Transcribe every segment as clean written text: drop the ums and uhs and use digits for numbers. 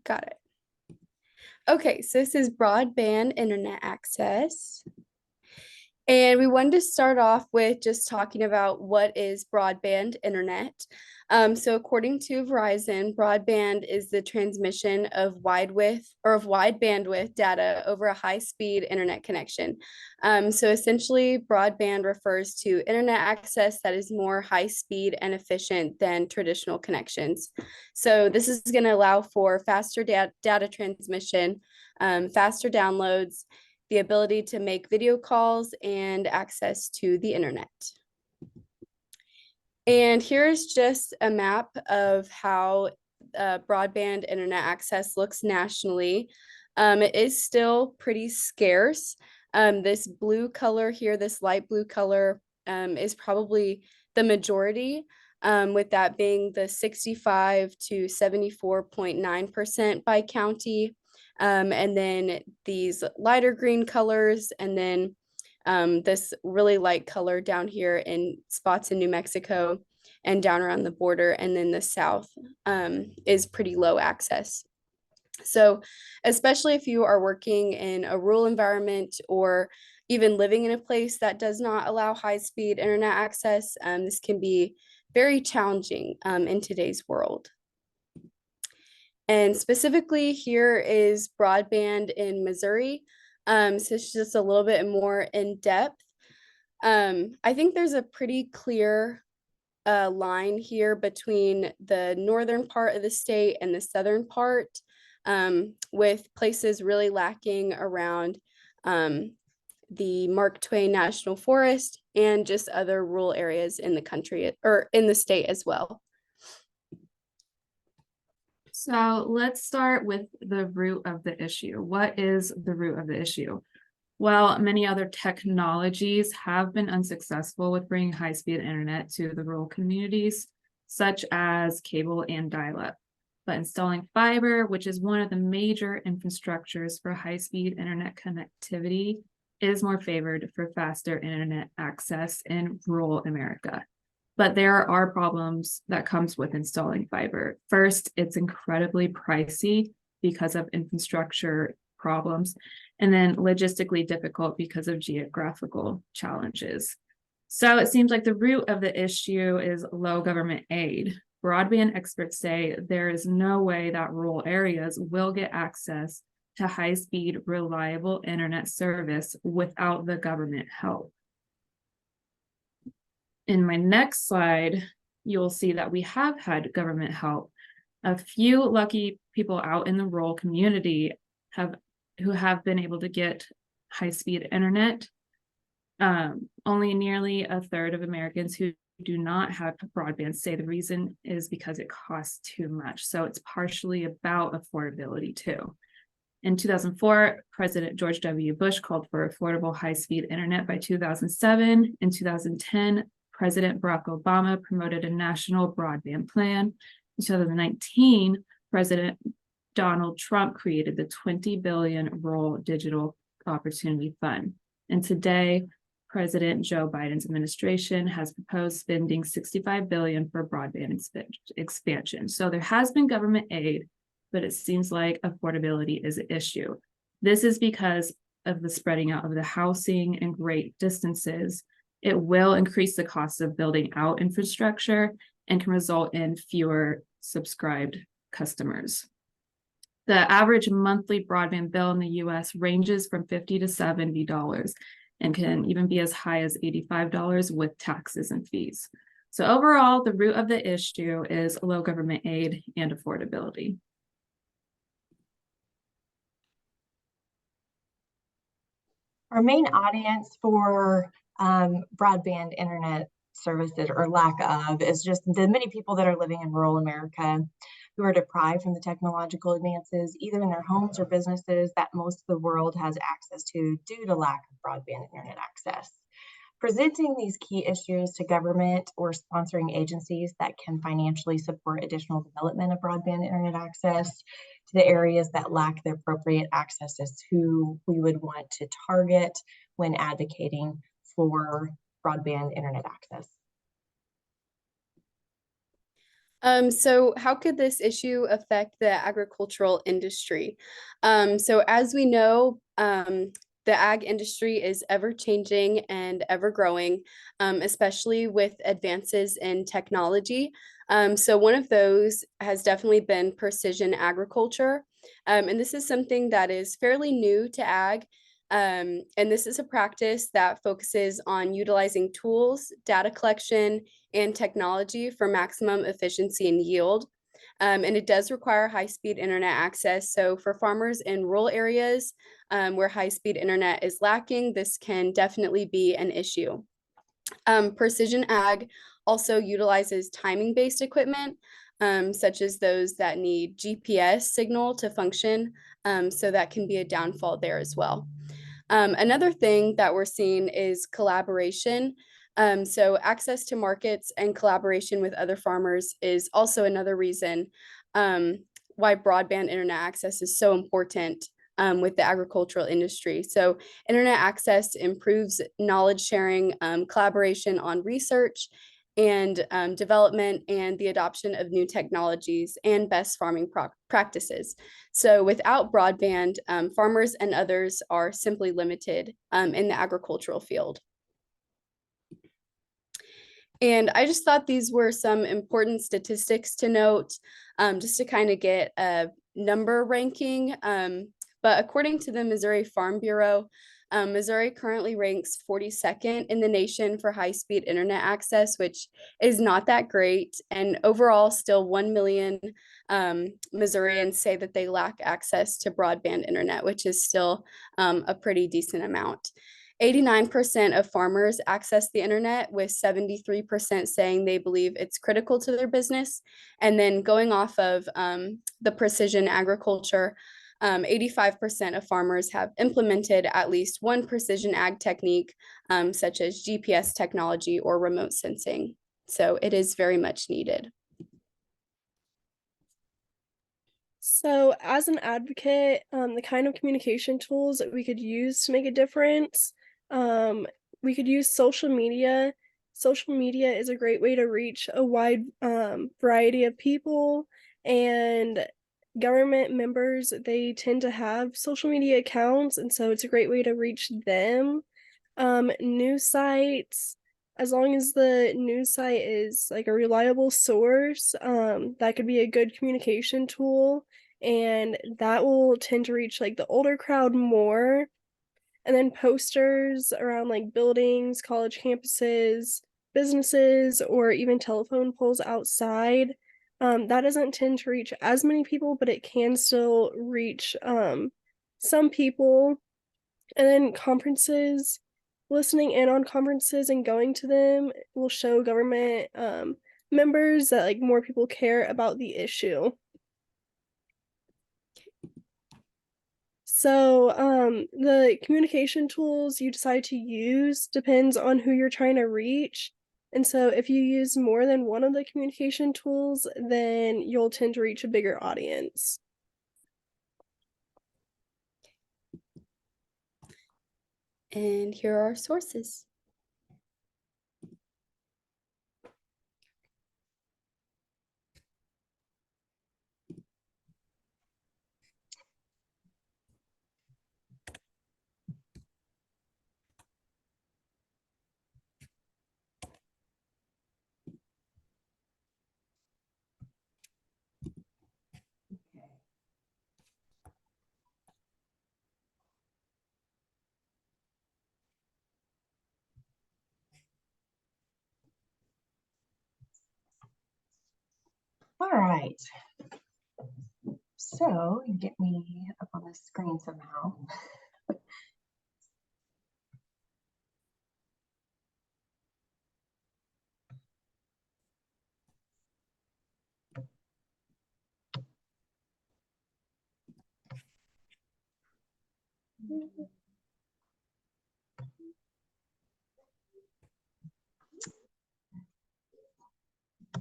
Got it. Okay, so this is broadband internet access. And we wanted to start off with just talking about what is broadband internet. So according to Verizon, broadband is the transmission of wide bandwidth data over a high-speed internet connection. So essentially, broadband refers to internet access that is more high-speed and efficient than traditional connections. So this is going to allow for faster data transmission, faster downloads, the ability to make video calls, and access to the internet. And here's just a map of how broadband internet access looks nationally. It is still pretty scarce. This blue color here, this light blue color, is probably the majority, with that being the 65 to 74.9% by county. And then these lighter green colors, and then this really light color down here in spots in New Mexico and down around the border, and then the south is pretty low access. So especially if you are working in a rural environment or even living in a place that does not allow high-speed internet access, this can be very challenging in today's world. And specifically here is broadband in Missouri. So it's just a little bit more in depth. I think there's a pretty clear line here between the northern part of the state and the southern part, with places really lacking around the Mark Twain National Forest and just other rural areas in the country or in the state as well. So let's start with the root of the issue. What is the root of the issue? Well, many other technologies have been unsuccessful with bringing high-speed internet to the rural communities, such as cable and dial-up. But installing fiber, which is one of the major infrastructures for high-speed internet connectivity, is more favored for faster internet access in rural America. But there are problems that comes with installing fiber. First, it's incredibly pricey because of infrastructure problems, and then logistically difficult because of geographical challenges. So it seems like the root of the issue is low government aid. Broadband experts say there is no way that rural areas will get access to high-speed, reliable internet service without the government help. In my next slide, you'll see that we have had government help. A few lucky people out in the rural community who have been able to get high-speed internet. Only nearly a third of Americans who do not have broadband say the reason is because it costs too much. So it's partially about affordability too. In 2004, President George W. Bush called for affordable high-speed internet by 2007. In 2010, President Barack Obama promoted a national broadband plan. In 2019, President Donald Trump created the $20 billion Rural Digital Opportunity Fund. And today, President Joe Biden's administration has proposed spending $65 billion for broadband expansion. So there has been government aid, but it seems like affordability is an issue. This is because of the spreading out of the housing and great distances. It will increase the cost of building out infrastructure and can result in fewer subscribed customers. The average monthly broadband bill in the US ranges from $50 to $70 and can even be as high as $85 with taxes and fees. So overall, the root of the issue is low government aid and affordability. Our main audience for broadband internet services, or lack of, is just the many people that are living in rural America who are deprived from the technological advances, either in their homes or businesses, that most of the world has access to due to lack of broadband internet access. Presenting these key issues to government or sponsoring agencies that can financially support additional development of broadband internet access to the areas that lack the appropriate access is who we would want to target when advocating for broadband internet access. So how could this issue affect the agricultural industry? So as we know, the ag industry is ever changing and ever growing, especially with advances in technology. So one of those has definitely been precision agriculture. And this is something that is fairly new to ag. And this is a practice that focuses on utilizing tools, data collection, and technology for maximum efficiency and yield. And it does require high-speed internet access. So for farmers in rural areas where high-speed internet is lacking, this can definitely be an issue. Precision ag also utilizes timing-based equipment, such as those that need GPS signal to function. So that can be a downfall there as well. Another thing that we're seeing is collaboration. So access to markets and collaboration with other farmers is also another reason why broadband internet access is so important with the agricultural industry. So internet access improves knowledge sharing, collaboration on research and development, and the adoption of new technologies and best farming practices. So without broadband, farmers and others are simply limited in the agricultural field. And I just thought these were some important statistics to note, just to kind of get a number ranking. But according to the Missouri Farm Bureau, Missouri currently ranks 42nd in the nation for high-speed internet access, which is not that great. And overall, still 1 million Missourians say that they lack access to broadband internet, which is still a pretty decent amount. 89% of farmers access the internet, with 73% saying they believe it's critical to their business. And then going off of the precision agriculture, 85% of farmers have implemented at least one precision ag technique, such as GPS technology or remote sensing. So it is very much needed. So as an advocate, the kind of communication tools that we could use to make a difference, we could use social media. Social media is a great way to reach a wide variety of people, and government members, they tend to have social media accounts, and so it's a great way to reach them. News sites, as long as the news site is like a reliable source, that could be a good communication tool, and that will tend to reach like the older crowd more. And then posters around like buildings, college campuses, businesses, or even telephone poles outside. That doesn't tend to reach as many people, but it can still reach some people. And then conferences, listening in on conferences and going to them will show government members that like more people care about the issue. So the communication tools you decide to use depends on who you're trying to reach. And so if you use more than one of the communication tools, then you'll tend to reach a bigger audience. And here are our sources. All right. So get me up on the screen somehow.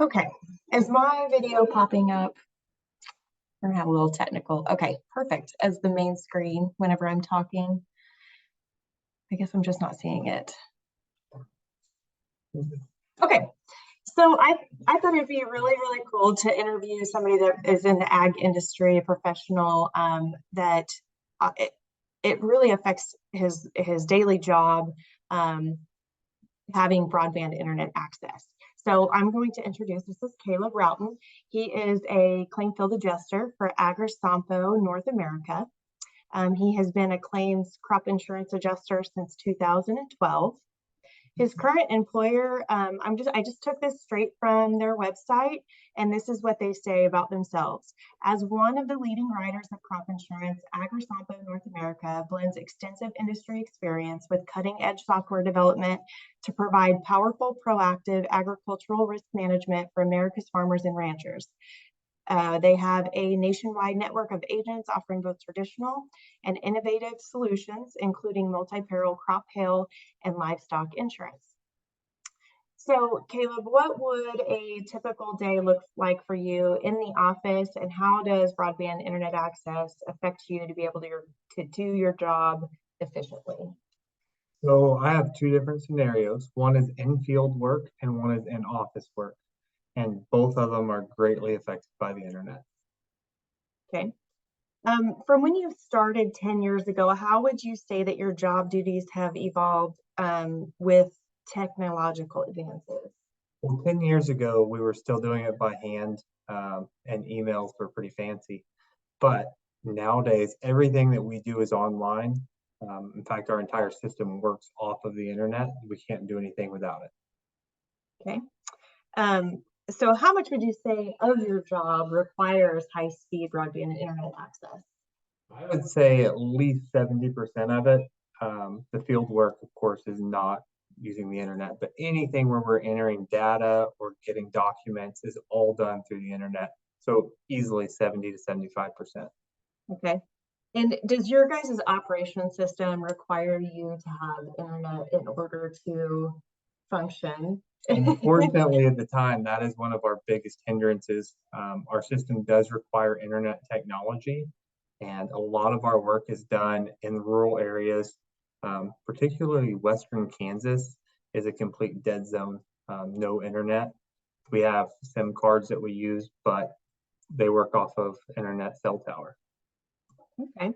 Okay, is my video popping up? We're gonna have a little technical. Okay, perfect. As the main screen whenever I'm talking. I guess I'm just not seeing it. Okay, So I thought it'd be really, really cool to interview somebody that is in the ag industry, a professional that it really affects his daily job, having broadband internet access. So I'm going to introduce, this is Caleb Routon. He is a claim field adjuster for AgriSompo North America. He has been a claims crop insurance adjuster since 2012. His current employer, I just took this straight from their website, and this is what they say about themselves. As one of the leading writers of crop insurance, AgriSompo North America blends extensive industry experience with cutting-edge software development to provide powerful, proactive agricultural risk management for America's farmers and ranchers. They have a nationwide network of agents offering both traditional and innovative solutions, including multi-peril crop, hail, and livestock insurance. So, Caleb, what would a typical day look like for you in the office, and how does broadband internet access affect you to be able to do your job efficiently? So I have two different scenarios. One is in-field work and one is in-office work. And both of them are greatly affected by the internet. Okay. From when you started 10 years ago, how would you say that your job duties have evolved with technological advances? Well, 10 years ago, we were still doing it by hand, and emails were pretty fancy. But nowadays, everything that we do is online. In fact, our entire system works off of the internet. We can't do anything without it. Okay. So how much would you say of your job requires high-speed broadband internet access? I would say at least 70% of it. The field work, of course, is not using the internet, but anything where we're entering data or getting documents is all done through the internet. So easily 70 to 75%. Okay. And does your guys' operation system require you to have internet in order to function? Unfortunately, at the time, that is one of our biggest hindrances. Our system does require internet technology, and a lot of our work is done in rural areas, particularly Western Kansas is a complete dead zone, no internet. We have SIM cards that we use, but they work off of internet cell tower. Okay.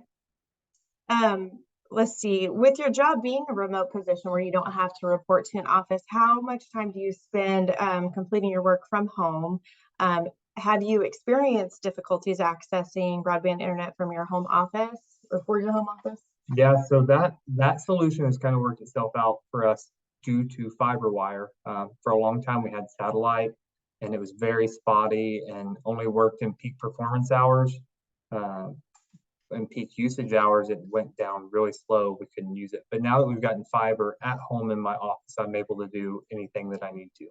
Let's see, with your job being a remote position where you don't have to report to an office, how much time do you spend completing your work from home? Have you experienced difficulties accessing broadband internet from your home office or for your home office? Yeah, so that solution has kind of worked itself out for us due to fiber wire. For a long time, we had satellite, and it was very spotty and only worked in peak performance hours. In peak usage hours, it went down really slow. We couldn't use it. But now that we've gotten fiber at home in my office, I'm able to do anything that I need to.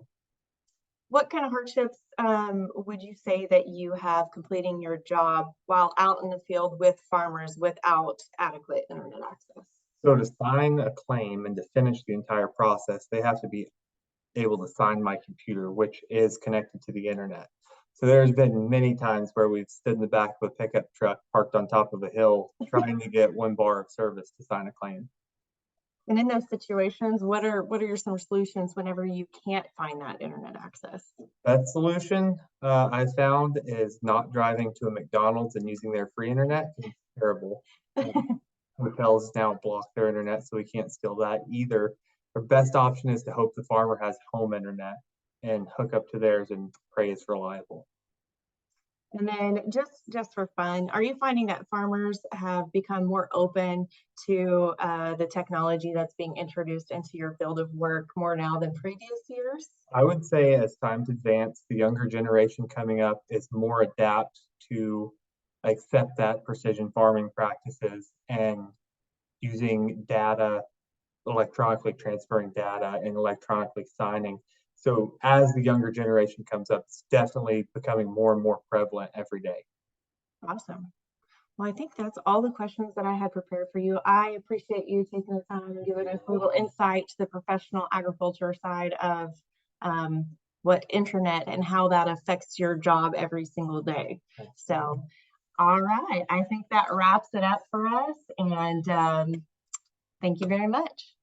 What kind of hardships would you say that you have completing your job while out in the field with farmers without adequate internet access? So to sign a claim and to finish the entire process, they have to be able to sign my computer, which is connected to the internet. So there's been many times where we've stood in the back of a pickup truck parked on top of a hill trying to get 1 bar of service to sign a claim. And in those situations, what are some solutions whenever you can't find that internet access? That solution I found is not driving to a McDonald's and using their free internet. It's terrible. Hotels now block their internet, so we can't steal that either. Our best option is to hope the farmer has home internet and hook up to theirs and pray it's reliable. And then just for fun, are you finding that farmers have become more open to the technology that's being introduced into your field of work more now than previous years? I would say as times advance, the younger generation coming up is more adapt to accept that precision farming practices and using data, electronically transferring data and electronically signing. So as the younger generation comes up, it's definitely becoming more and more prevalent every day. Awesome. Well, I think that's all the questions that I had prepared for you. I appreciate you taking the time and giving us a little insight to the professional agriculture side of what internet and how that affects your job every single day. So, all right. I think that wraps it up for us. And thank you very much.